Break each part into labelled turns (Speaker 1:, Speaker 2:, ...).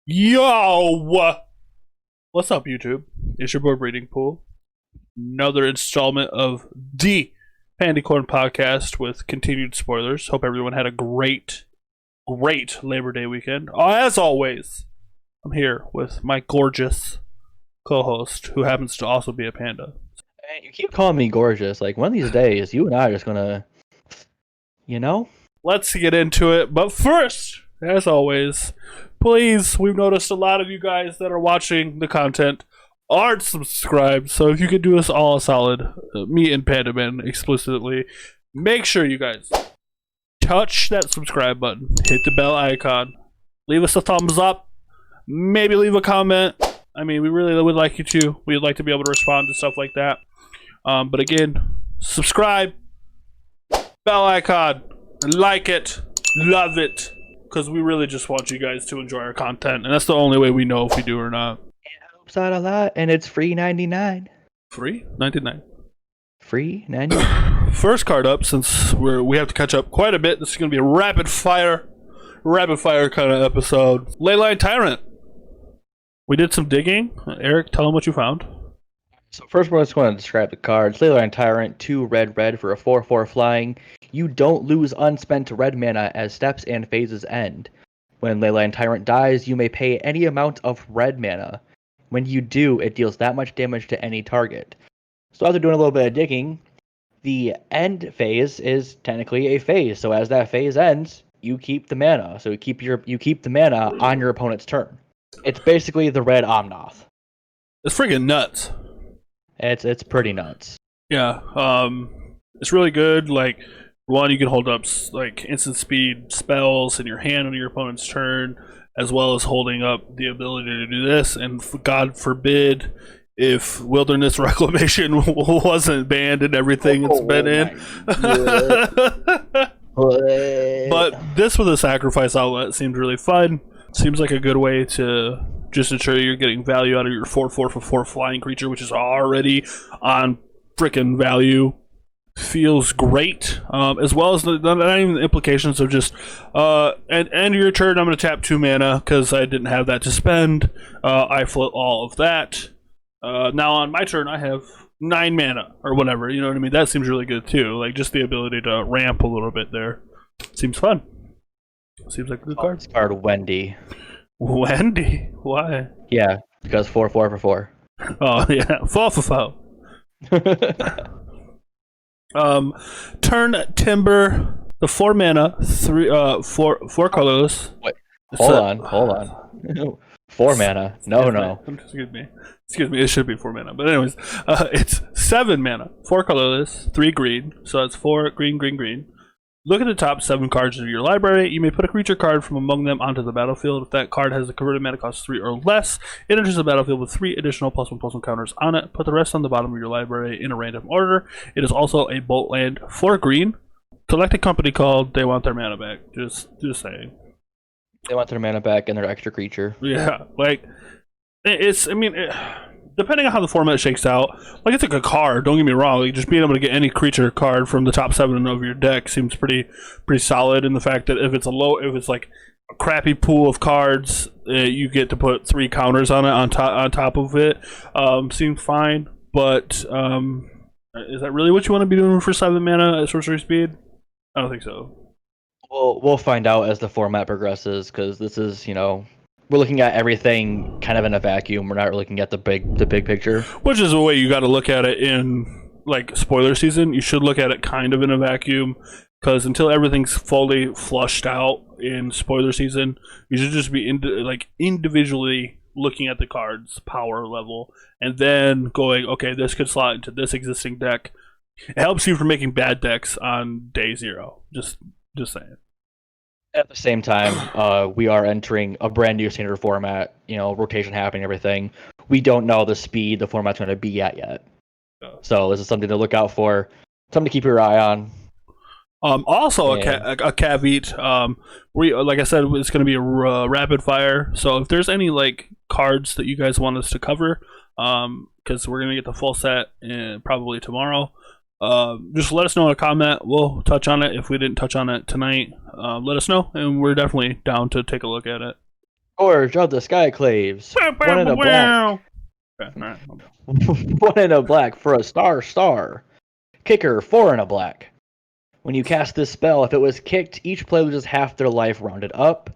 Speaker 1: Yo! What's up, YouTube? It's your boy Breedingpool. Another installment of the Pandicorn podcast with continued spoilers. Hope everyone had a great Labor Day weekend. As always, I'm here with my gorgeous co-host, who happens to also be a panda.
Speaker 2: Hey, you keep calling me gorgeous. Like, one of these days, you and I are just gonna,
Speaker 1: Let's get into it. But first, as always, please, we've noticed a lot of you guys that are watching the content aren't subscribed. So if you could do us all a solid, me and Pandaman explicitly, make sure you guys touch that subscribe button, hit the bell icon, leave us a thumbs up, maybe leave a comment. I mean, we really would like you to. We'd like to be able to respond to stuff like that. But again, subscribe, bell icon, like it, love it, because we really just want you guys to enjoy our content, and that's the only way we know if we do or not.
Speaker 2: It helps out a lot, and it's free 99.
Speaker 1: Free? 99.
Speaker 2: Free 99.
Speaker 1: First card up, since we have to catch up quite a bit. This is going to be a rapid fire kind of episode. Leyline Tyrant. We did some digging. Eric, tell them what you found.
Speaker 2: So first, we're just going to describe the card. Slater Tyrant, 2 red for a 4/4 flying. You don't lose unspent red mana as steps and phases end. When Leyline Tyrant dies, you may pay any amount of red mana. When you do, it deals that much damage to any target. So after doing a little bit of digging, the end phase is technically a phase. So as that phase ends, you keep the mana. So you keep the mana on your opponent's turn. It's basically the red Omnath.
Speaker 1: It's freaking nuts.
Speaker 2: It's pretty nuts.
Speaker 1: Yeah, it's really good. Like, one, you can hold up like instant speed spells in your hand on your opponent's turn, as well as holding up the ability to do this. And God forbid if Wilderness Reclamation wasn't banned and everything it's been in. But this with a sacrifice outlet seemed really fun. Seems like a good way to just ensure you're getting value out of your 4/4 for 4 flying creature, which is already on frickin' value. Feels great, as well as not even the implications of just and end your turn. I'm going to tap 2 mana because I didn't have that to spend. I float all of that. Now on my turn, I have 9 mana or whatever. You know what I mean? That seems really good too. Like, just the ability to ramp a little bit there seems fun. Seems like a good card.
Speaker 2: This card, Wendy.
Speaker 1: Wendy? Why?
Speaker 2: Yeah, because 4/4 for 4.
Speaker 1: Oh yeah, 4/4. Turn Timber, the 4 mana, 4 colorless.
Speaker 2: Wait, hold on. 4 mana. No.
Speaker 1: Excuse me. It should be 4 mana, but anyways, it's 7 mana, 4 colorless, 3 green. So that's 4 green. Look at the top 7 cards of your library. You may put a creature card from among them onto the battlefield. If that card has a converted mana cost 3 or less, it enters the battlefield with 3 additional +1/+1 counters on it. Put the rest on the bottom of your library in a random order. It is also a bolt land for green. Select a company called They Want Their Mana Back. Just saying.
Speaker 2: They want their mana back and their extra creature.
Speaker 1: Yeah, like, depending on how the format shakes out, like, it's a good card, don't get me wrong. Like, just being able to get any creature card from the top 7 of your deck seems pretty solid. In the fact that if it's like a crappy pool of cards, you get to put 3 counters on it on top of it. Seems fine, but is that really what you want to be doing for 7 mana at sorcery speed? I don't think so.
Speaker 2: We'll find out as the format progresses, because this is, we're looking at everything kind of in a vacuum. We're not looking at the big picture.
Speaker 1: Which is the way you got to look at it in, like, spoiler season. You should look at it kind of in a vacuum, because until everything's fully flushed out in spoiler season, you should just be individually looking at the card's power level and then going, okay, this could slot into this existing deck. It helps you from making bad decks on day 0. Just saying.
Speaker 2: At the same time, we are entering a brand new standard format, rotation happening, everything. We don't know the speed the format's going to be at yet. So this is something to look out for, something to keep your eye on.
Speaker 1: Also, a caveat, like I said, it's going to be a rapid fire. So if there's any, like, cards that you guys want us to cover, because we're going to get the full set probably tomorrow, just let us know in a comment. We'll touch on it. If we didn't touch on it tonight, let us know, and we're definitely down to take a look at it.
Speaker 2: Scourge of the Skyclaves. One in a black.
Speaker 1: Okay, all right.
Speaker 2: One in a black for a star. Kicker, 4 in a black. When you cast this spell, if it was kicked, each player loses half their life rounded up.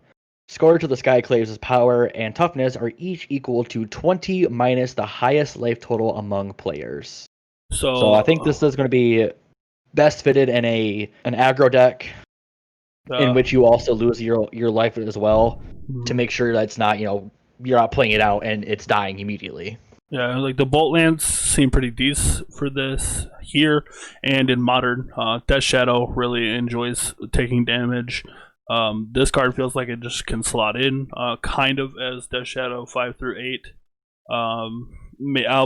Speaker 2: Scourge of the Skyclaves' power and toughness are each equal to 20 minus the highest life total among players. So I think this is going to be best fitted in an aggro deck in which you also lose your life as well to make sure that it's not, you're not playing it out and it's dying immediately.
Speaker 1: Yeah, like the Bolt lands seem pretty decent for this here, and in Modern, Death Shadow really enjoys taking damage. This card feels like it just can slot in, kind of as Death Shadow 5 through 8.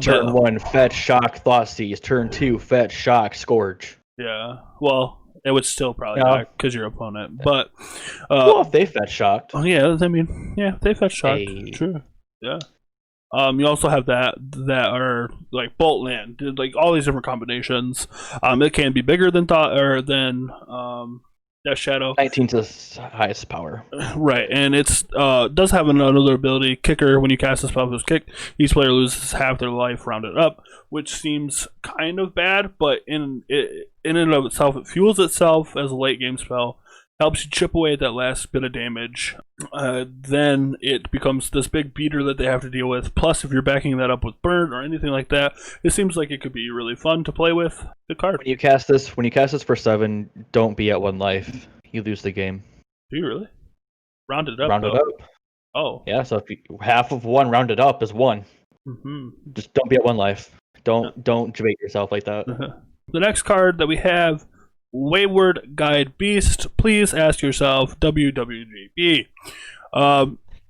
Speaker 2: Turn 1, fetch, shock, Thoughtseize. Turn 2, fetch, shock, Scourge.
Speaker 1: Yeah, well, it would still probably die because your opponent. But
Speaker 2: well, if they fetch shocked.
Speaker 1: Oh yeah, I mean, yeah, if they fetch shocked. True. Yeah. You also have that are like Bolt Land, like all these different combinations. It can be bigger than Death Shadow.
Speaker 2: 19's the highest power.
Speaker 1: Right, and it's does have another ability, Kicker. When you cast a spell with kick, each player loses half their life rounded up, which seems kind of bad, but in and of itself, it fuels itself as a late game spell. Helps you chip away at that last bit of damage. Then it becomes this big beater that they have to deal with. Plus, if you're backing that up with burn or anything like that, it seems like it could be really fun to play with. Good card.
Speaker 2: When you cast this for 7, don't be at 1 life. You lose the game.
Speaker 1: Do you really? Round it up.
Speaker 2: Round it up.
Speaker 1: Oh.
Speaker 2: Yeah. So if half of 1 rounded up is 1.
Speaker 1: Mm-hmm.
Speaker 2: Just don't be at 1 life. Don't debate yourself like that.
Speaker 1: The next card that we have. Wayward Guide Beast. Please ask yourself WWGB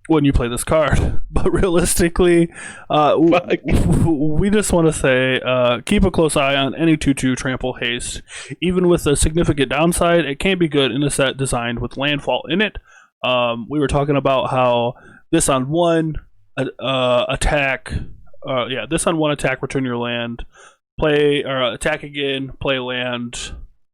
Speaker 1: when you play this card. But realistically, we just want to say keep a close eye on any 2/2 trample haste. Even with a significant downside, it can be good in a set designed with landfall in it. We were talking about how this on 1 attack. This on 1 attack, return your land, play or attack again, play land.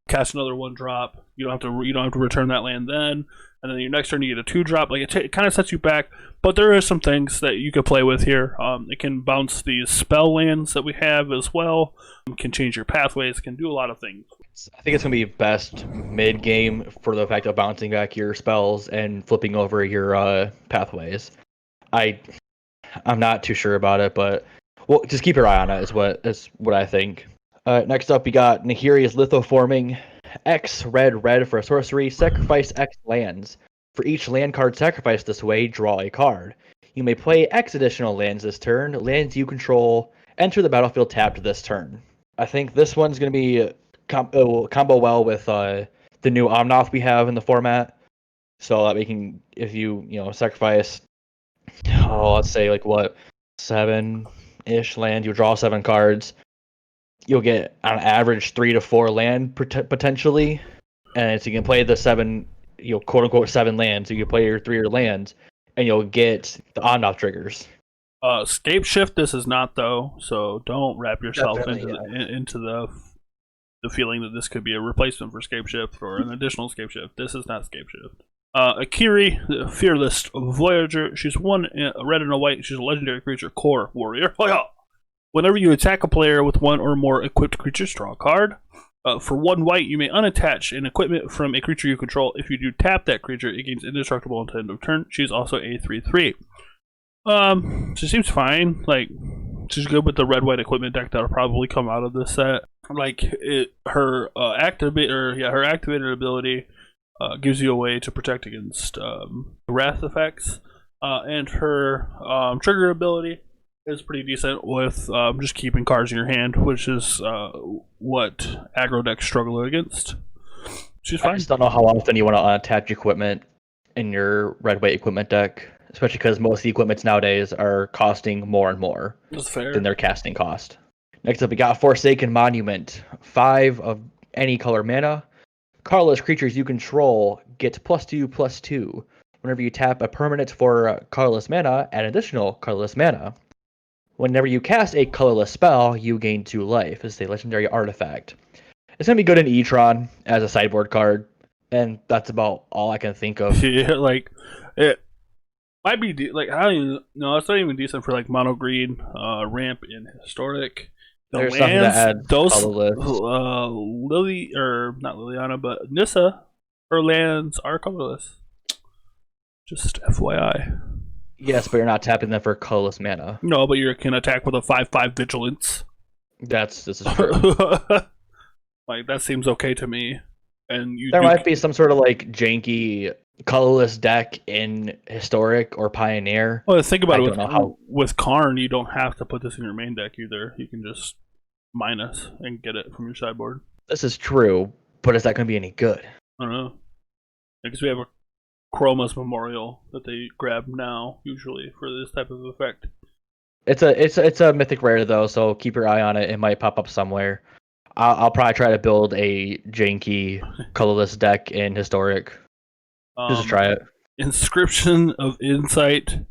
Speaker 1: Cast another 1-drop. You don't have to return that land then, and then your next turn you get a 2-drop. Like it kind of sets you back, but there are some things that you could play with here. It can bounce these spell lands that we have as well. It can change your pathways. Can do a lot of things.
Speaker 2: I think it's gonna be best mid game for the fact of bouncing back your spells and flipping over your pathways. I'm not too sure about it, but well, just keep your eye on it. Is what I think. Next up, we got Nahiri's Lithoforming. X red for a sorcery. Sacrifice X lands. For each land card sacrificed this way, draw a card. You may play X additional lands this turn. Lands you control enter the battlefield tapped this turn. I think this one's going to be combo well with the new Omnath we have in the format. So that we can, if you sacrifice, let's say like 7-ish land, you draw 7 cards. You'll get on average 3 to 4 land potentially, and so you can play the 7, quote unquote 7 lands. So you can play your 3 lands, and you'll get the on-off triggers.
Speaker 1: Scape Shift. This is not though, so don't wrap yourself into the feeling that this could be a replacement for Scape Shift or an additional Scape Shift. This is not Scape Shift. Akiri, the Fearless Voyager. She's 1 red and a white. She's a legendary creature, core warrior. Whenever you attack a player with 1 or more equipped creatures, draw a card. For 1 white, you may unattach an equipment from a creature you control. If you do tap that creature, it gains indestructible until end of turn. She's also a 3/3. She seems fine. Like, she's good with the red-white equipment deck that'll probably come out of this set. Like, her activated ability gives you a way to protect against wrath effects, and her trigger ability is pretty decent with just keeping cards in your hand, which is what aggro decks struggle against. She's fine.
Speaker 2: I just don't know how often you want to unattach equipment in your red-white equipment deck, especially because most of the equipments nowadays are costing more and more than their casting cost. Next up, we got Forsaken Monument. 5 of any color mana. Colorless creatures you control get +2/+2. Whenever you tap a permanent for colorless mana, add additional colorless mana. Whenever you cast a colorless spell, you gain 2 life. It's a legendary artifact. It's going to be good in E-Tron as a sideboard card, and that's about all I can think of.
Speaker 1: Yeah, like, Might be like I don't even no, it's not even decent for like mono green, ramp in historic. The
Speaker 2: There's something to
Speaker 1: lands,
Speaker 2: add
Speaker 1: those
Speaker 2: colorless.
Speaker 1: Lily or not Liliana, but Nissa, her lands are colorless. Just FYI.
Speaker 2: Yes, but you're not tapping them for colorless mana.
Speaker 1: No, but you can attack with a 5/5 vigilance.
Speaker 2: This is true.
Speaker 1: Like that seems okay to me. And
Speaker 2: There might be some sort of like janky colorless deck in historic or pioneer.
Speaker 1: Well, think about
Speaker 2: I
Speaker 1: it
Speaker 2: don't know how.
Speaker 1: with Karn, you don't have to put this in your main deck either. You can just minus and get it from your sideboard.
Speaker 2: This is true, but is that going to be any good?
Speaker 1: I don't know. Because we have a Chroma's Memorial that they grab now, usually, for this type of effect.
Speaker 2: It's a mythic rare though, so keep your eye on it. It might pop up somewhere. I'll probably try to build a janky colorless deck in historic. Just try it.
Speaker 1: Inscription of Insight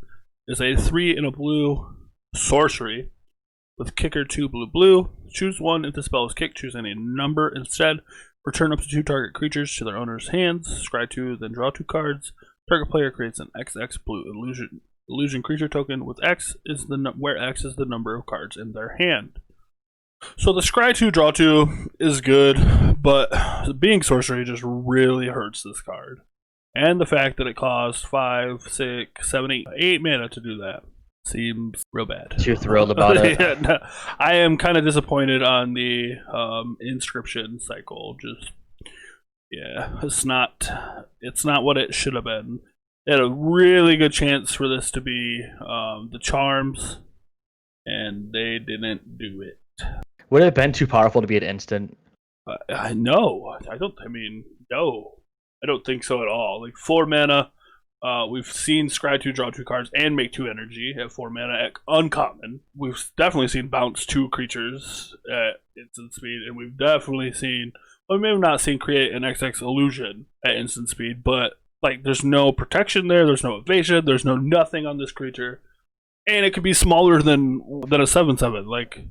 Speaker 1: is a 3 and a blue sorcery with kicker 2 blue. Choose one. If the spell is kicked, choose any number instead. Return up to 2 target creatures to their owner's hands. Scry 2, then draw 2 cards. Target player creates an XX blue illusion creature token with X is where X is the number of cards in their hand. So the Scry 2 draw 2 is good, but being sorcery just really hurts this card. And the fact that it costs 5, 6, 7, 8 mana to do that seems real bad.
Speaker 2: Too thrilled about it.
Speaker 1: Yeah, no, I am kind of disappointed on the inscription cycle. Just it's not what it should have been. They had a really good chance for this to be the charms, and they didn't do it.
Speaker 2: Would it have been too powerful to be an instant?
Speaker 1: No, I don't. I mean, no, I don't think so at all. Like 4 mana. We've seen Scry 2 draw 2 cards and make 2 energy at 4 mana at uncommon. We've definitely seen bounce 2 creatures at instant speed, and we've definitely seen, well, we may have not seen create an XX illusion at instant speed, but like there's no protection there, there's no evasion, there's no nothing on this creature, and it could be smaller than a 7/7. Like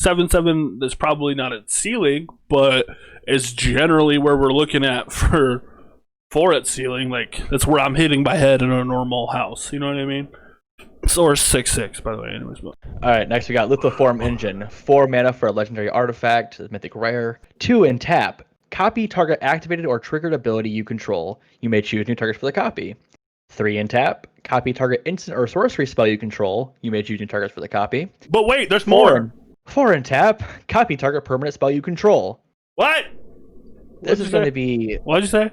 Speaker 1: 7/7 is probably not its ceiling, but it's generally where we're looking at for its ceiling. Like that's where I'm hitting my head in a normal house. You know what I mean? Or 6/6, by the way. Anyways, but.
Speaker 2: All right, next we got Lithoform Engine. 4 mana for a legendary artifact, mythic rare. 2 in tap. Copy target activated or triggered ability you control. You may choose new targets for the copy. 3 in tap. Copy target instant or sorcery spell you control. You may choose new targets for the copy.
Speaker 1: But wait, there's more.
Speaker 2: 4 in tap. Copy target permanent spell you control.
Speaker 1: What?
Speaker 2: This is going to be.
Speaker 1: What'd you say?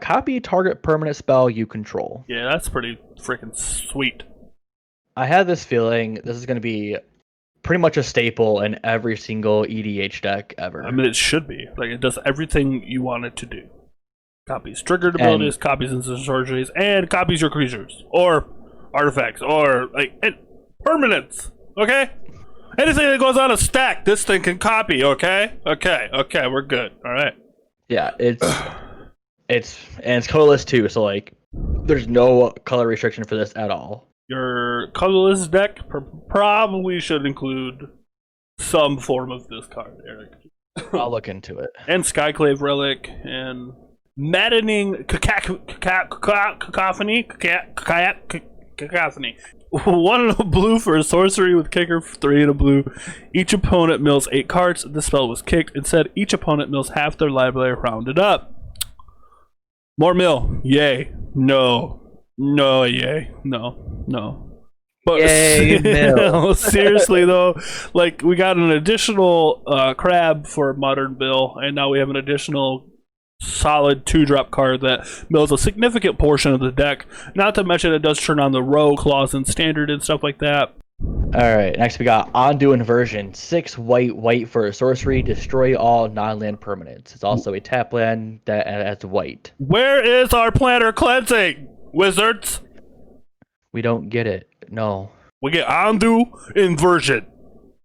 Speaker 2: Copy target permanent spell you control.
Speaker 1: Yeah, that's pretty freaking sweet.
Speaker 2: I have this feeling this is going to be pretty much a staple in every single EDH deck ever.
Speaker 1: I mean, it should be. Like, it does everything you want it to do. Copies triggered abilities, copies instant sorceries, and copies your creatures. Or artifacts, or, like, permanents. Okay? Anything that goes on a stack, this thing can copy, okay? Okay, we're good. Alright.
Speaker 2: Yeah, it's colorless too, so like there's no color restriction for this at all.
Speaker 1: Your colorless deck probably should include some form of this card, Eric.
Speaker 2: I'll look into it.
Speaker 1: And Skyclave Relic and maddening cacophony. 1 and a blue for a sorcery with kicker 3 and a blue. Each opponent mills 8 cards. This spell was kicked. Instead, each opponent mills half their library rounded up. More mill. Yay. No. No, yay. No. But
Speaker 2: yay, mill.
Speaker 1: Seriously, though, like, we got an additional crab for Modern Bill, and now we have an additional solid 2-drop card that mills a significant portion of the deck. Not to mention it does turn on the row clause in Standard and stuff like that.
Speaker 2: Alright, next we got Undo Inversion. 6 white for a sorcery. Destroy all non-land permanents. It's also a tap land that has white.
Speaker 1: Where is our planner cleansing, wizards?
Speaker 2: We don't get it. No.
Speaker 1: We get Undo Inversion.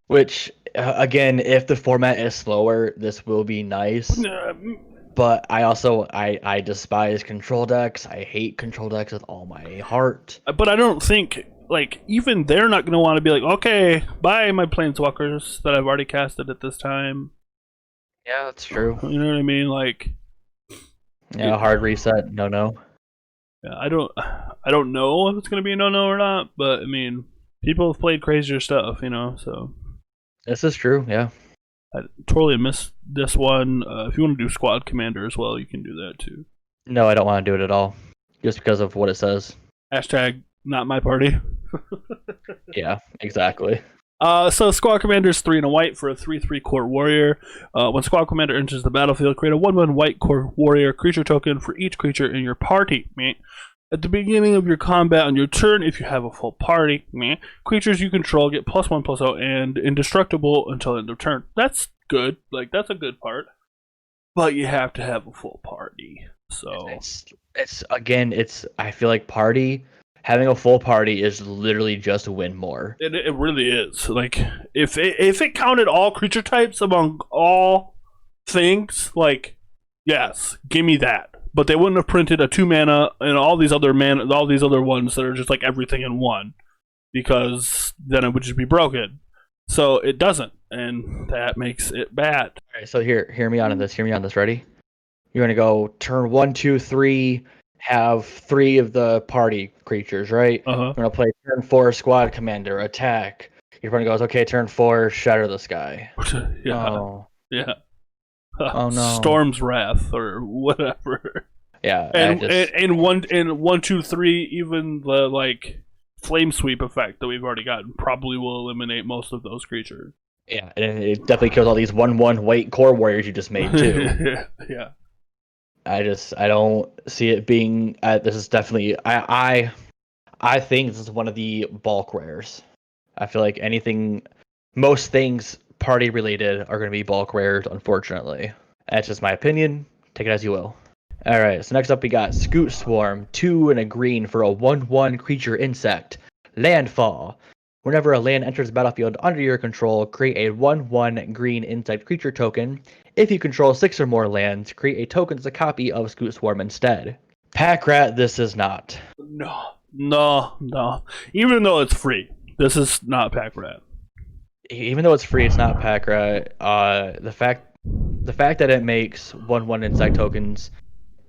Speaker 2: Which, again, if the format is slower, this will be nice. But I despise control decks. I hate control decks with all my heart.
Speaker 1: But I don't think, like, even they're not going to want to be like, okay, bye my planeswalkers that I've already casted at this time.
Speaker 2: Yeah, that's true.
Speaker 1: You know what I mean? Like,
Speaker 2: yeah, hard reset. No.
Speaker 1: Yeah, I don't. I don't know if it's going to be a no-no or not, but I mean, people have played crazier stuff, so.
Speaker 2: This is true, yeah.
Speaker 1: I totally missed this one. If you want to do squad commander as well, you can do that too.
Speaker 2: No, I don't want to do it at all. Just because of what it says.
Speaker 1: Hashtag not my party.
Speaker 2: Yeah, exactly.
Speaker 1: So squad commander is 3 and a white for a 3/3 core warrior. When squad commander enters the battlefield, create a 1/1 white core warrior creature token for each creature in your party. At the beginning of your combat on your turn, if you have a full party, creatures you control get +1/+0 and indestructible until end of turn. That's good. Like, that's a good part. But you have to have a full party. So
Speaker 2: it's I feel like having a full party is literally just win more.
Speaker 1: It really is. Like, if it counted all creature types among all things, like, yes, give me that. But they wouldn't have printed a 2 mana and all these other ones that are just like everything in one, because then it would just be broken. So it doesn't, and that makes it bad.
Speaker 2: All right, so hear me on this. Hear me on this. Ready? You're gonna go turn 1, 2, 3. Have 3 of the party creatures, right?
Speaker 1: Uh-huh.
Speaker 2: We're gonna play turn 4 squad commander attack. Your opponent goes, okay, turn 4 shatter the sky.
Speaker 1: Yeah.
Speaker 2: Oh.
Speaker 1: Yeah.
Speaker 2: Oh no.
Speaker 1: Storm's Wrath or whatever.
Speaker 2: Yeah.
Speaker 1: And 1, 2, 3, even the like flame sweep effect that we've already gotten probably will eliminate most of those creatures.
Speaker 2: Yeah, and it definitely kills all these 1/1 white core warriors you just made too.
Speaker 1: Yeah.
Speaker 2: I don't see it being. This is definitely. I think this is one of the bulk rares. I feel like most things party related are going to be bulk rares. Unfortunately, that's just my opinion. Take it as you will. All right. So next up we got Scoot Swarm, 2 and a green for a 1/1 creature insect. Landfall. Whenever a land enters the battlefield under your control, create a 1/1 green insect creature token. If you control 6 or more lands, create a token as a copy of Scoot Swarm instead. Pack Rat, this is not.
Speaker 1: No. Even though it's free, this is not Pack Rat.
Speaker 2: Even though it's free, it's not Pack Rat. The fact that it makes 1/1 insect tokens,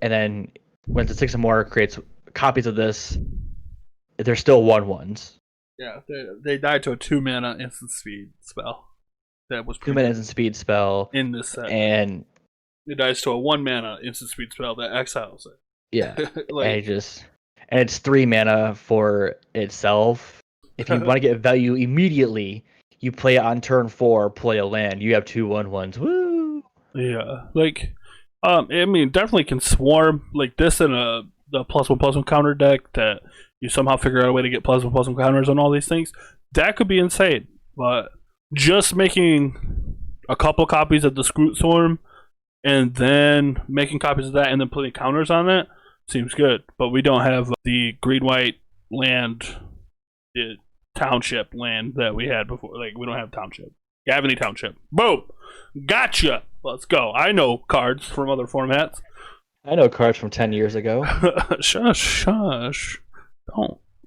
Speaker 2: and then when it's 6 or more, creates copies of this, they're still 1/1s.
Speaker 1: Yeah, they died to a 2 mana instant speed spell. That was
Speaker 2: 2 mana instant speed spell
Speaker 1: in this set,
Speaker 2: and
Speaker 1: it dies to a 1 mana instant speed spell that exiles it.
Speaker 2: Yeah, and it's 3 mana for itself. If you want to get value immediately, you play it on turn 4, play a land. You have 2 1/1s. Woo!
Speaker 1: Yeah, like, I mean, definitely can swarm like this in the +1/+1 counter deck that you somehow figure out a way to get +1/+1 counters on all these things. That could be insane, but just making a couple copies of the Scoot Swarm and then making copies of that and then putting counters on it seems good. But we don't have the green-white land, the Township Land that we had before. Like, we don't have Township. Gavany Township. Boom! Gotcha! Let's go. I know cards from other formats.
Speaker 2: I know cards from 10 years ago.
Speaker 1: Shush.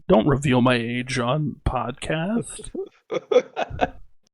Speaker 1: Don't reveal my age on podcast.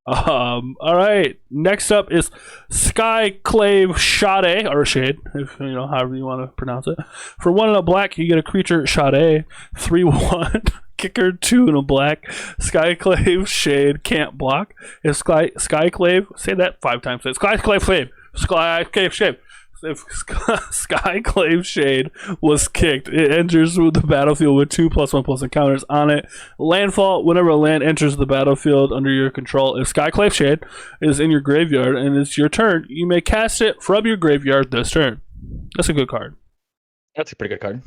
Speaker 1: All right. Next up is Skyclave Shade, or Shade, if you know, however you want to pronounce it. For 1 and a black, you get a creature Shade, 3/1, kicker 2 and a black. Skyclave Shade can't block. If Skyclave, say that 5 times. Skyclave Shade. If Skyclave Shade was kicked, it enters the battlefield with 2 +1/+1 counters on it. Landfall, whenever a land enters the battlefield under your control, if Skyclave Shade is in your graveyard and it's your turn, you may cast it from your graveyard this turn. That's a good card.
Speaker 2: That's a pretty good card.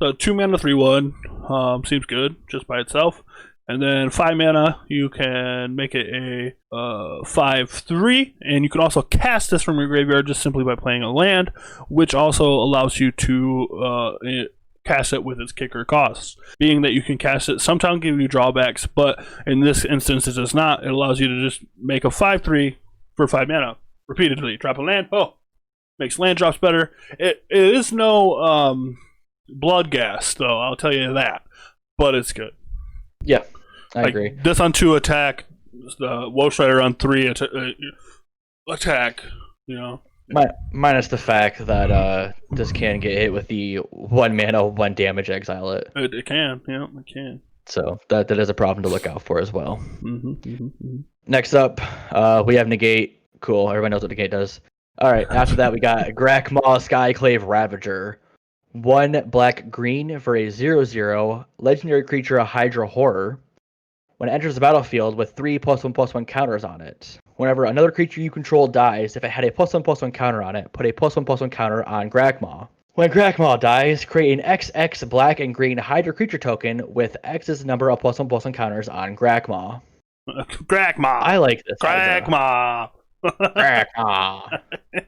Speaker 1: So 2 mana 3/1 seems good just by itself. And then 5 mana, you can make it a 5/3, and you can also cast this from your graveyard just simply by playing a land, which also allows you to cast it with its kicker costs. Being that you can cast it, sometimes give you drawbacks, but in this instance it does not. It allows you to just make a 5/3 for 5 mana repeatedly. Drop a land, makes land drops better. It is no blood gas, though, I'll tell you that, but it's good.
Speaker 2: Yeah, I agree.
Speaker 1: This on 2 attack, the Wolf Strider on 3 attack, you know.
Speaker 2: Minus the fact that this can get hit with the 1 mana, 1 damage, exile it.
Speaker 1: It can, yeah, it can.
Speaker 2: So that is a problem to look out for as well.
Speaker 1: Mm-hmm.
Speaker 2: Next up, we have negate. Cool, everybody knows what negate does. All right, after that we got Grakmaw Skyclave Ravager. 1 black-green for a 0/0 legendary creature, a Hydra Horror. When it enters the battlefield with 3 +1/+1 counters on it. Whenever another creature you control dies, if it had a +1/+1 counter on it, put a +1/+1 counter on Grakmaw. When Grakmaw dies, create an XX black and green Hydra creature token with X's number of +1/+1 counters on Grakmaw.
Speaker 1: Grakmaw.
Speaker 2: I like this.
Speaker 1: Grakmaw.
Speaker 2: Grakmaw.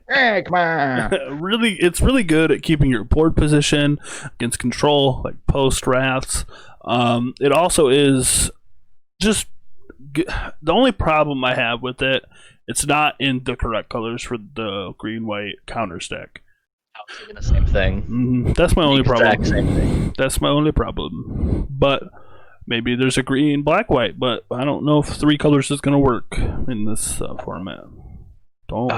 Speaker 2: Grakmaw.
Speaker 1: Really, it's really good at keeping your board position against control, like post wraths. It also is just the only problem I have with it. It's not in the correct colors for the green-white counter stack.
Speaker 2: I was thinking the same thing.
Speaker 1: That's my only problem.
Speaker 2: Same thing.
Speaker 1: That's my only problem. But maybe there's a green, black, white. But I don't know if 3 colors is gonna work in this format. Don't.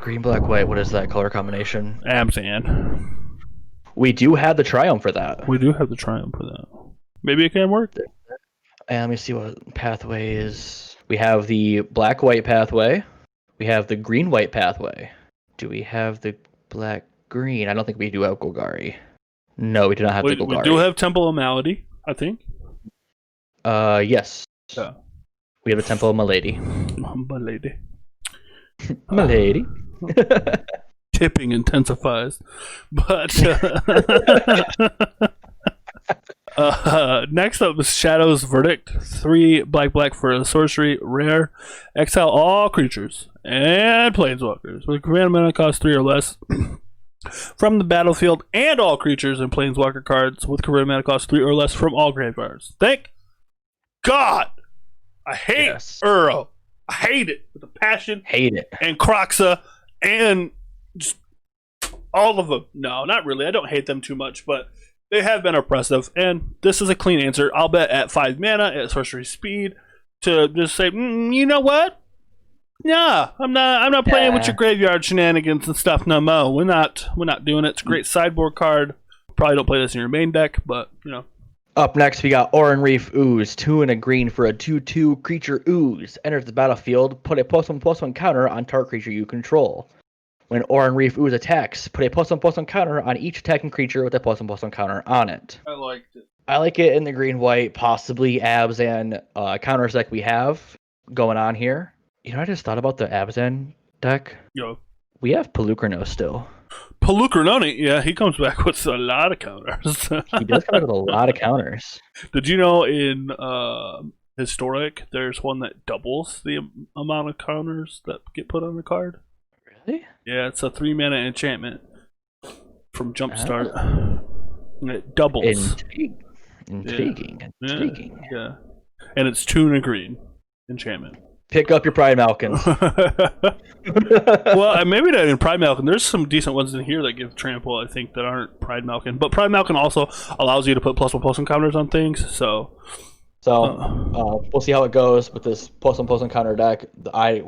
Speaker 2: Green, black, white. What is that color combination?
Speaker 1: Abzan.
Speaker 2: We do have the Triumph for that.
Speaker 1: We do have the Triumph for that. Maybe it can work.
Speaker 2: And let me see what pathway is. We have the black-white pathway. We have the green-white pathway. Do we have the black-green? I don't think we do have Golgari. No, we do not have the Golgari.
Speaker 1: We do have Temple of Malady, I think.
Speaker 2: Yes.
Speaker 1: Yeah.
Speaker 2: We have a Temple of Malady.
Speaker 1: Malady.
Speaker 2: Malady.
Speaker 1: Tipping intensifies. But next up is Shadow's Verdict. 3 black for a sorcery, rare. Exile all creatures and planeswalkers with command mana cost 3 or less from the battlefield, and all creatures and planeswalker cards with command mana cost 3 or less from all graveyards. Thank God! I hate Uro. I hate it with a passion.
Speaker 2: Hate it.
Speaker 1: And Croxa and just all of them. No, not really. I don't hate them too much, but they have been oppressive, and this is a clean answer. I'll bet at 5 mana at sorcery speed to just say, you know what? Nah, I'm not playing with your graveyard shenanigans and stuff no more. We're not doing it. It's a great sideboard card. Probably don't play this in your main deck, but you know.
Speaker 2: Up next, we got Oran Reef Ooze, 2 and a green for a 2/2 creature ooze. Enters the battlefield, put a +1/+1 counter on target creature you control. When Oran Reef Ooze attacks, put a +1/+1 counter on each attacking creature with a +1/+1 counter on it.
Speaker 1: I liked it.
Speaker 2: I like it in the green-white, possibly Abzan counters deck we have going on here. You know, I just thought about the Abzan deck.
Speaker 1: Yo.
Speaker 2: We have Pelucrano still.
Speaker 1: Pelucranoni, yeah, he comes back with a lot of counters.
Speaker 2: He does come back with a lot of counters.
Speaker 1: Did you know in Historic, there's one that doubles the amount of counters that get put on the card?
Speaker 2: Really?
Speaker 1: Yeah, it's a 3 mana enchantment from Jumpstart. And it doubles.
Speaker 2: Intriguing.
Speaker 1: Yeah. And it's 2 and a green enchantment.
Speaker 2: Pick up your Pride Malkin.
Speaker 1: Well, maybe not in Pride Malkin. There's some decent ones in here that give trample, I think, that aren't Pride Malkin. But Pride Malkin also allows you to put +1/+1 counters on things, so...
Speaker 2: we'll see how it goes with this +1/+1 counter deck.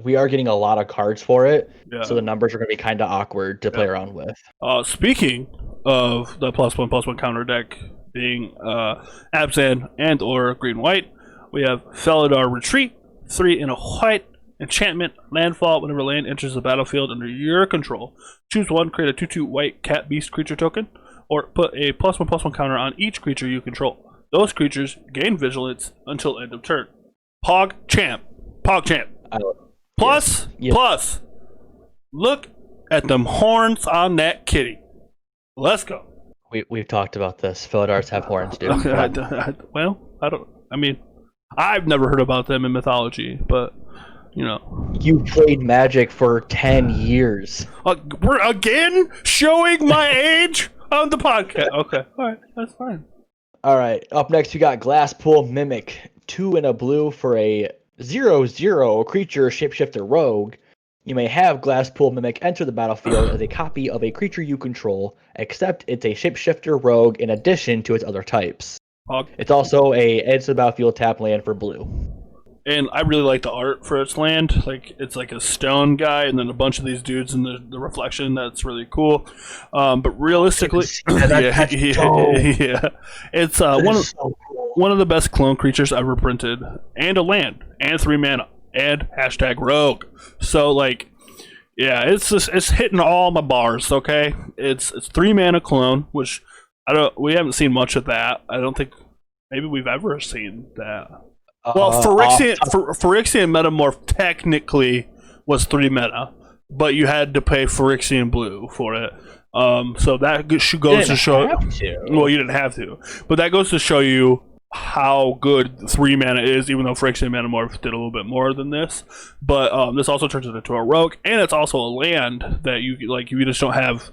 Speaker 2: We are getting a lot of cards for it, so the numbers are going to be kind of awkward to play around with.
Speaker 1: Speaking of the +1/+1 counter deck being Abzan and or green-white, we have Felidar Retreat, 3 and a white, enchantment, landfall. Whenever land enters the battlefield under your control, choose 1, create a 2/2 white cat beast creature token, or put a +1/+1 counter on each creature you control. Those creatures gain vigilance until end of turn. Pog champ. Plus, look at them horns on that kitty. Let's go.
Speaker 2: We've talked about this. Felidars have horns, dude.
Speaker 1: I've never heard about them in mythology, but you know.
Speaker 2: You played Magic for 10 years.
Speaker 1: We're again showing my age on the podcast. Okay, all right, that's fine.
Speaker 2: All right, up next we got Glasspool Mimic, 2 and a blue for a 0/0 creature shapeshifter rogue. You may have Glasspool Mimic enter the battlefield as a copy of a creature you control, except it's a shapeshifter rogue in addition to its other types. It's also a edge to the battlefield tap land for blue.
Speaker 1: And I really like the art for its land. Like, it's like a stone guy and then a bunch of these dudes in the reflection. That's really cool. But realistically, yeah. It's one of the best clone creatures ever printed. And a land. And 3 mana. And hashtag rogue. So, like, yeah, it's hitting all my bars, okay? It's 3 mana clone, which we haven't seen much of that. I don't think maybe we've ever seen that. Well, Phyrexian Metamorph technically was 3 mana, but you had to pay Phyrexian Blue for it. So that goes to show. Well, you didn't have to, but that goes to show you how good 3 mana is. Even though Phyrexian Metamorph did a little bit more than this, but this also turns it into a rogue, and it's also a land that you like. You just don't have.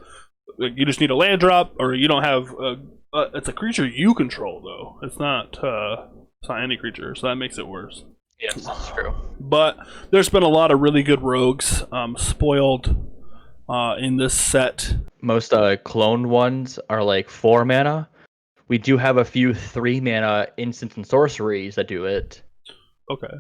Speaker 1: You just need a land drop, or you don't have. It's a creature you control, though. It's not. It's not any creature, so that makes it worse.
Speaker 2: Yes, that's true.
Speaker 1: But there's been a lot of really good rogues spoiled in this set.
Speaker 2: Most cloned ones are like 4 mana. We do have a few 3 mana instants and sorceries that do it.
Speaker 1: Okay.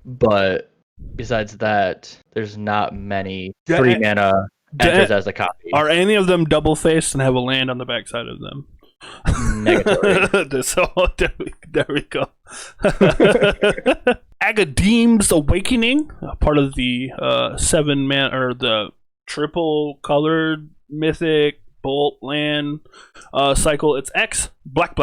Speaker 2: But besides that, there's not many 3 mana enters as a copy.
Speaker 1: Are any of them double faced and have a land on the backside of them?
Speaker 2: Negatory.
Speaker 1: So there we go. Agadeem's Awakening, part of the 7 man or the triple colored mythic bolt land cycle. It's X black.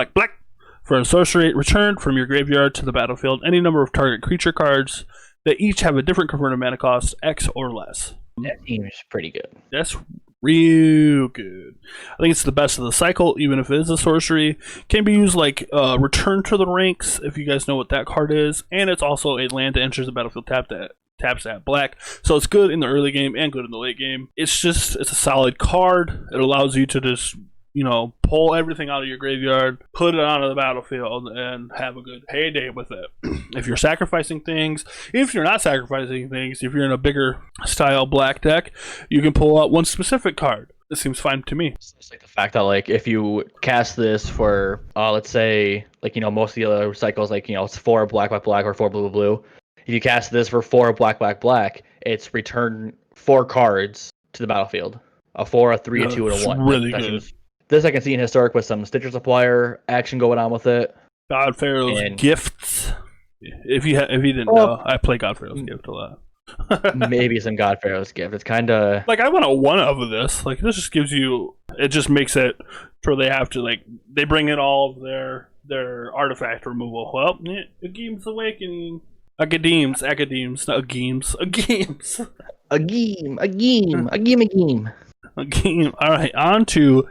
Speaker 1: For a sorcery, return from your graveyard to the battlefield any number of target creature cards that each have a different converted mana cost, X or less.
Speaker 2: That seems pretty good.
Speaker 1: That's real good. I think it's the best of the cycle, even if it is a sorcery. Can be used like Return to the Ranks, if you guys know what that card is. And it's also a land that enters the battlefield taps at black. So it's good in the early game and good in the late game. It's a solid card. It allows you to just, pull everything out of your graveyard, put it onto the battlefield, and have a good heyday with it. If you're sacrificing things, if you're not sacrificing things, if you're in a bigger style black deck, you can pull out one specific card. It seems fine to me.
Speaker 2: It's like the fact that, like, if you cast this for, let's say, like, most of the other cycles, like, it's 4 black or 4 blue. If you cast this for 4 black, it's return 4 cards to the battlefield. A 4, a 3, a 2, and a 1.
Speaker 1: Really good.
Speaker 2: This I can see in Historic with some Stitcher Supplier action going on with it.
Speaker 1: God Pharaoh's Gifts. If you didn't know, I play God Pharaoh's Gift a lot.
Speaker 2: Maybe some God Pharaoh's Gift. It's kind of
Speaker 1: like I want a 1-of this. Like this just gives you. It just makes it where they have to they bring in all of their artifact removal. Well, Agadeem's Awakening. Agadeem's, not Ageems. Ageem. All right, on to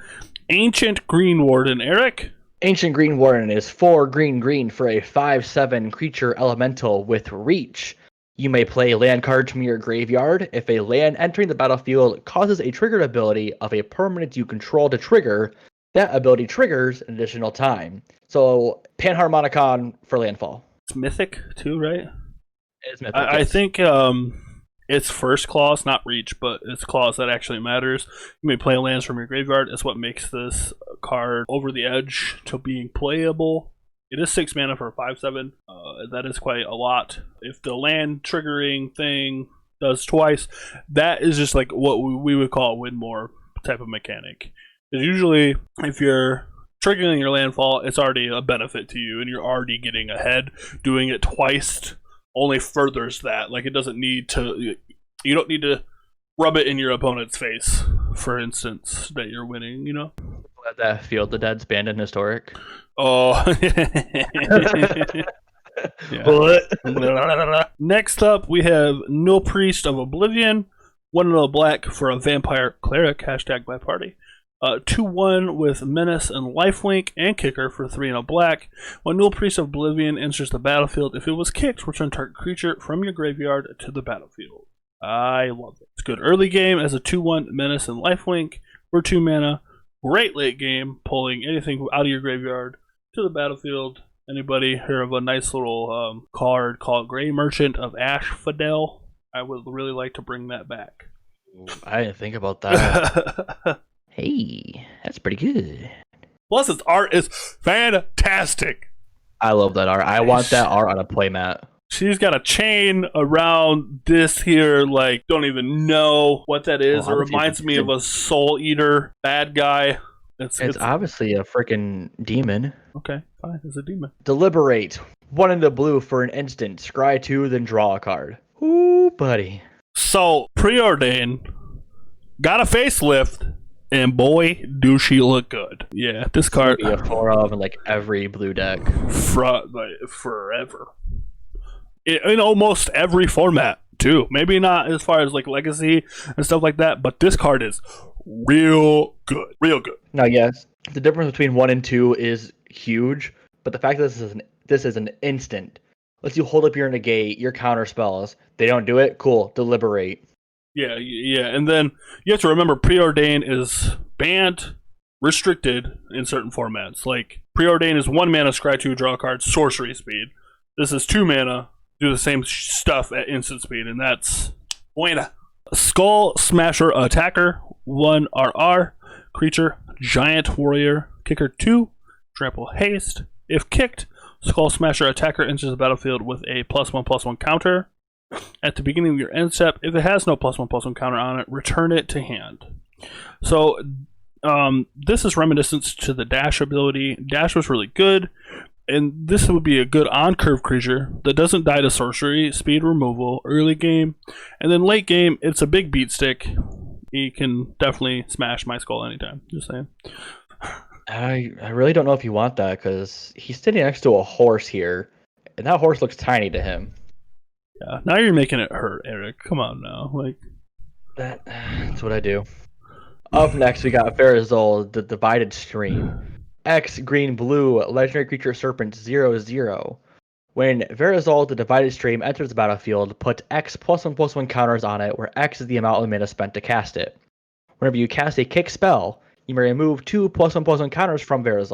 Speaker 1: Ancient Green Warden. Eric?
Speaker 2: Ancient Green Warden is 4 green for a 5/7 creature elemental with reach. You may play land cards from your graveyard. If a land entering the battlefield causes a triggered ability of a permanent you control to trigger, that ability triggers an additional time. So, Panharmonicon for landfall.
Speaker 1: It's mythic too, right?
Speaker 2: It's mythic.
Speaker 1: I think it's first clause, not reach, but it's clause that actually matters. You may play lands from your graveyard. It's what makes this card over the edge to being playable. It is 6 mana for a 5/7. That is quite a lot. If the land triggering thing does twice, that is just like what we would call a win more type of mechanic. Because usually, if you're triggering your landfall, it's already a benefit to you, and you're already getting ahead. Doing it twice only furthers that. Like, it doesn't need to. You don't need to rub it in your opponent's face, for instance, that you're winning.
Speaker 2: Let that Field the Dead's banned in Historic.
Speaker 1: Oh. Next up, we have No Priest of Oblivion. 1 black for a Vampire Cleric. Hashtag my party. 2/1 with Menace and Lifelink and Kicker for 3 black. When No Priest of Oblivion enters the battlefield, if it was kicked, return target creature from your graveyard to the battlefield. I love it. It's good early game as a 2/1 Menace and Lifelink for 2 mana. Great late game, pulling anything out of your graveyard to the battlefield. Anybody hear of a nice little card called Grey Merchant of Asphodel? I would really like to bring that back.
Speaker 2: I didn't think about that. Hey, that's pretty good.
Speaker 1: Plus, its art is fantastic.
Speaker 2: I love that art. I want that art on a playmat.
Speaker 1: She's got a chain around this here, like, don't even know what that is. It reminds me of a soul eater bad guy.
Speaker 2: It's obviously a freaking demon.
Speaker 1: Okay, fine, it's a demon.
Speaker 2: Deliberate. 1 in the blue for an instant. Scry 2, then draw a card. Ooh, buddy.
Speaker 1: So, Preordained got a facelift, and boy, do she look good. Yeah, this card.
Speaker 2: Be a 4 of in like every blue deck.
Speaker 1: Forever. In almost every format, too. Maybe not as far as like Legacy and stuff like that, but this card is real good. Real good.
Speaker 2: Now, yes, the difference between 1 and 2 is huge, but the fact that this is an instant lets you hold up your negate, your counter spells. They don't do it? Cool. Deliberate.
Speaker 1: Yeah, and then you have to remember Preordained is banned, restricted in certain formats. Like, Preordained is 1 mana, scry 2, draw a card, sorcery speed. This is 2 mana, do the same stuff at instant speed, and that's buena. Skull Smasher Attacker, 1 RR, creature, giant warrior, kicker 2, trample haste. If kicked, Skull Smasher Attacker enters the battlefield with a +1/+1 counter. At the beginning of your end step, if it has no +1/+1 counter on it, return it to hand. So, this is reminiscent to the Dash ability. Dash was really good, and this would be a good on-curve creature that doesn't die to sorcery, speed removal, early game, and then late game, it's a big beat stick. He can definitely smash my skull anytime, just saying.
Speaker 2: I really don't know if you want that, because he's sitting next to a horse here, and that horse looks tiny to him.
Speaker 1: Yeah, now you're making it hurt, Eric. Come on now.
Speaker 2: That's what I do. Up next, we got Ferrous, the Divided Stream. X, green, blue, legendary creature serpent 0/0. When Ferrous, the Divided Stream, enters the battlefield, put X +1/+1 counters on it, where X is the amount of mana spent to cast it. Whenever you cast a kick spell, you may remove 2 +1/+1 counters from Ferrous.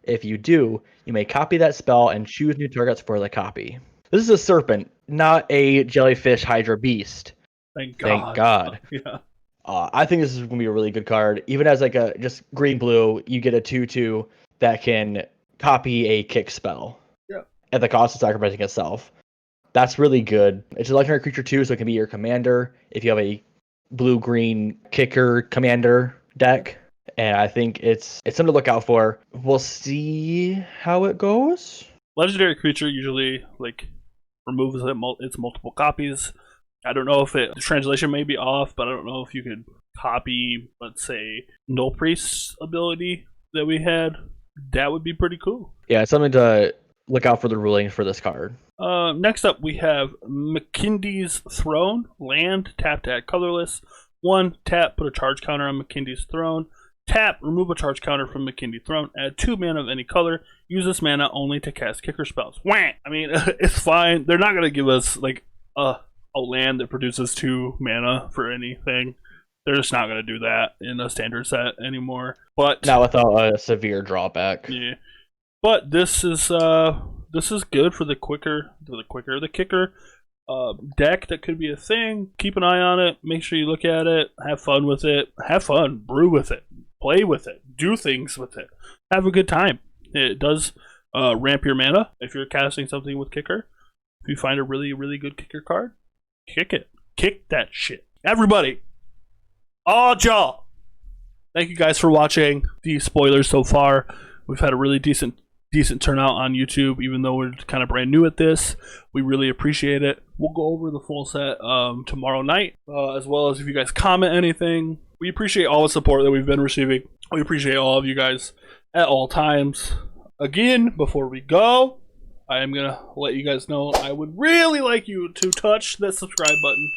Speaker 2: If you do, you may copy that spell and choose new targets for the copy. This is a serpent, not a jellyfish hydra beast.
Speaker 1: Thank God. Yeah.
Speaker 2: I think this is going to be a really good card. Even as like a just green-blue, you get a 2/2 that can copy a kick spell.
Speaker 1: Yeah.
Speaker 2: At the cost of sacrificing itself. That's really good. It's a legendary creature too, so it can be your commander if you have a blue-green kicker commander deck. And I think it's something to look out for. We'll see how it goes.
Speaker 1: Legendary creature usually like removes its multiple copies. I don't know if the translation may be off, but I don't know if you could copy, let's say, Null Priest's ability that we had. That would be pretty cool.
Speaker 2: Yeah, it's something to look out for the rulings for this card.
Speaker 1: Next up, we have mckinneys Throne. Land, tap to add colorless. 1, tap, put a charge counter on mckinneys Throne. Tap, remove a charge counter from mckinneys Throne. Add 2 mana of any color. Use this mana only to cast kicker spells. Wah! I mean, it's fine. They're not going to give us, like, a land that produces 2 mana for anything. They're just not going to do that in a standard set anymore. But
Speaker 2: not without a severe drawback.
Speaker 1: Yeah, but this is good for the kicker deck. That could be a thing. Keep an eye on it. Make sure you look at it. Have fun with it. Have fun. Brew with it. Play with it. Do things with it. Have a good time. It does ramp your mana if you're casting something with kicker. If you find a really, really good kicker card, kick it. Kick that shit. Everybody. All y'all. Thank you guys for watching the spoilers so far. We've had a really decent turnout on YouTube, even though we're kind of brand new at this. We really appreciate it. We'll go over the full set tomorrow night, as well as if you guys comment anything. We appreciate all the support that we've been receiving. We appreciate all of you guys at all times. Again, before we go, I am going to let you guys know I would really like you to touch that subscribe button.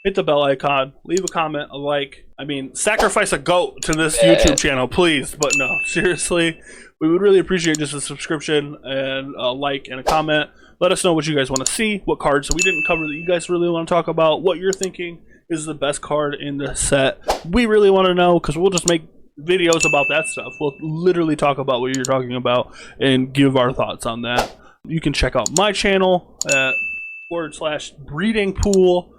Speaker 1: Hit the bell icon, leave a comment, a like. I mean, sacrifice a goat to this YouTube channel, please. But no, seriously, we would really appreciate just a subscription and a like and a comment. Let us know what you guys want to see, what cards we didn't cover that you guys really want to talk about, what you're thinking is the best card in the set. We really want to know, because we'll just make videos about that stuff. We'll literally talk about what you're talking about and give our thoughts on that. You can check out my channel at /Breedingpool.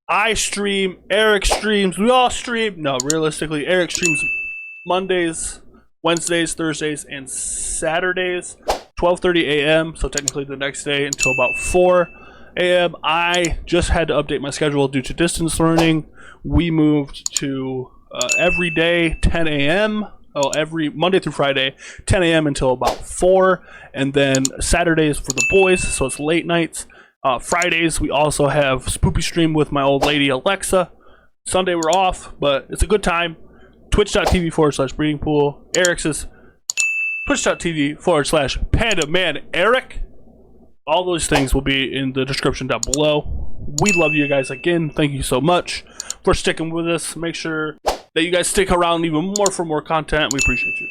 Speaker 1: I stream, Eric streams, we all stream. No, realistically, Eric streams Mondays, Wednesdays, Thursdays, and Saturdays, 12:30 a.m. So technically the next day until about 4. a.m. I just had to update my schedule due to distance learning. We moved to every day 10 a.m. Oh, every Monday through Friday, 10 a.m. until about 4, and then Saturdays for the boys, so it's late nights. Fridays, we also have Spoopy Stream with my old lady Alexa. Sunday, we're off, but it's a good time. Twitch.tv/Breedingpool. Eric's is Twitch.tv/Pandmanaeryck. All those things will be in the description down below. We love you guys again. Thank you so much for sticking with us. Make sure that you guys stick around even more for more content. We appreciate you.